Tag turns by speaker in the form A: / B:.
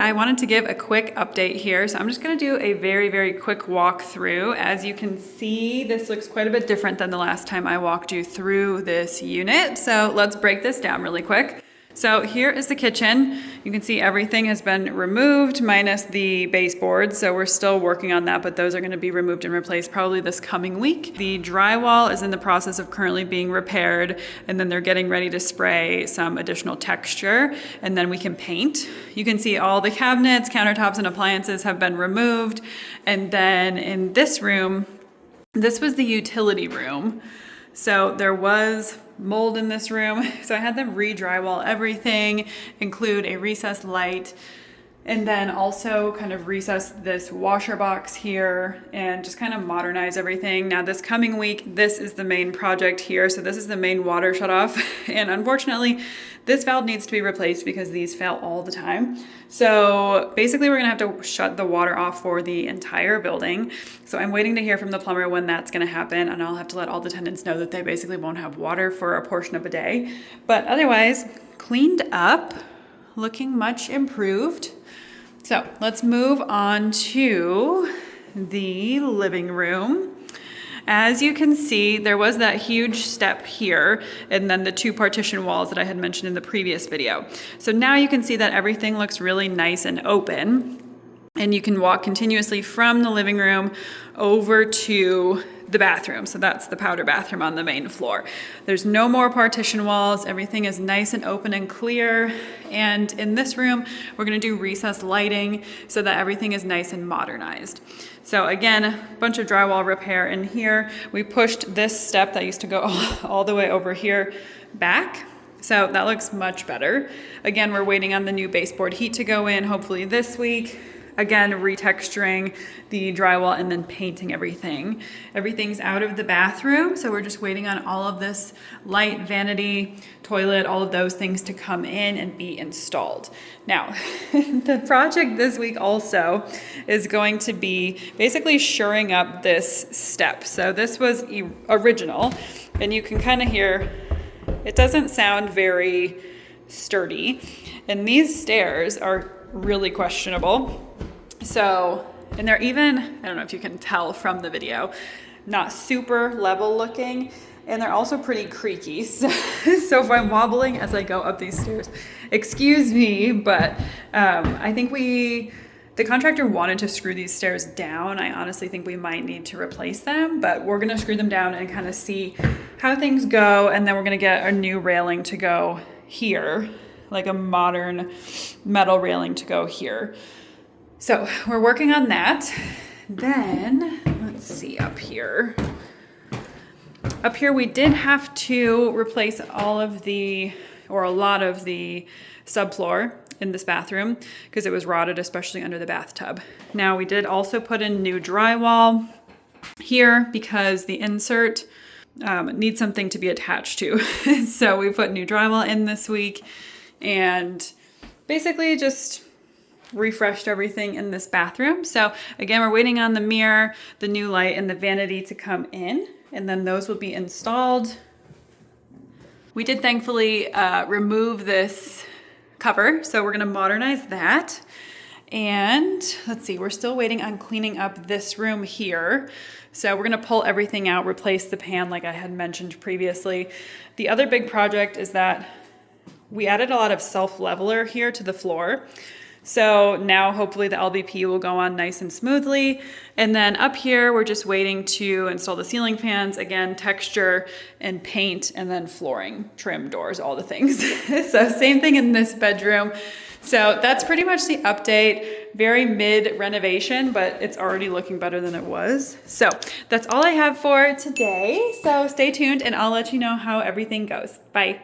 A: I wanted to give a quick update here. So I'm just gonna do a very, very quick walkthrough. As you can see, this looks quite a bit different than the last time I walked you through this unit. So let's break this down really quick. So here is the kitchen. You can see everything has been removed minus the baseboards. So we're still working on that, but those are going to be removed and replaced probably this coming week. The drywall is in the process of currently being repaired, and then they're getting ready to spray some additional texture, and then we can paint. You can see all the cabinets, countertops, and appliances have been removed. And then in this room, this was the utility room. So there was mold in this room. So I had them re-drywall everything, include a recessed light, and then also kind of recess this washer box here and just kind of modernize everything. Now this coming week, this is the main project here. So this is the main water shutoff. And unfortunately, this valve needs to be replaced because these fail all the time. So basically we're gonna have to shut the water off for the entire building. So I'm waiting to hear from the plumber when that's gonna happen, and I'll have to let all the tenants know that they basically won't have water for a portion of a day. But otherwise, cleaned up, looking much improved. So let's move on to the living room. As you can see, there was that huge step here and then the two partition walls that I had mentioned in the previous video. So now you can see that everything looks really nice and open, and you can walk continuously from the living room over to the bathroom. So that's the powder bathroom on the main floor. There's no more partition walls. Everything is nice and open and clear. And in this room, we're gonna do recessed lighting so that everything is nice and modernized. So again, a bunch of drywall repair in here. We pushed this step that used to go all the way over here back. So that looks much better. Again, we're waiting on the new baseboard heat to go in, hopefully this week. Again, retexturing the drywall and then painting everything. Everything's out of the bathroom, so we're just waiting on all of this light, vanity, toilet, all of those things to come in and be installed. Now, the project this week also is going to be basically shoring up this step. So this was original, and you can kind of hear, it doesn't sound very sturdy. And these stairs are really questionable. So, and they're even, I don't know if you can tell from the video, not super level looking, and they're also pretty creaky. So if I'm wobbling as I go up these stairs, excuse me, but I think the contractor wanted to screw these stairs down. I honestly think we might need to replace them, but we're gonna screw them down and kind of see how things go, and then we're gonna get a new railing to go here, like a modern metal railing to go here. So we're working on that. Then let's see up here. Up here we did have to replace all of the, or a lot of the subfloor in this bathroom because it was rotted, especially under the bathtub. Now we did also put in new drywall here because the insert needs something to be attached to. So we put new drywall in this week and basically just refreshed everything in this bathroom. So again, we're waiting on the mirror, the new light, and the vanity to come in, and then those will be installed. We did thankfully remove this cover, so we're gonna modernize that. And let's see, we're still waiting on cleaning up this room here. So we're gonna pull everything out, replace the pan like I had mentioned previously. The other big project is that we added a lot of self-leveler here to the floor. So now hopefully the LVP will go on nice and smoothly. And then up here, we're just waiting to install the ceiling fans, again, texture and paint, and then flooring, trim, doors, all the things. So same thing in this bedroom. So that's pretty much the update. Very mid renovation, but it's already looking better than it was. So that's all I have for today. So stay tuned and I'll let you know how everything goes. Bye.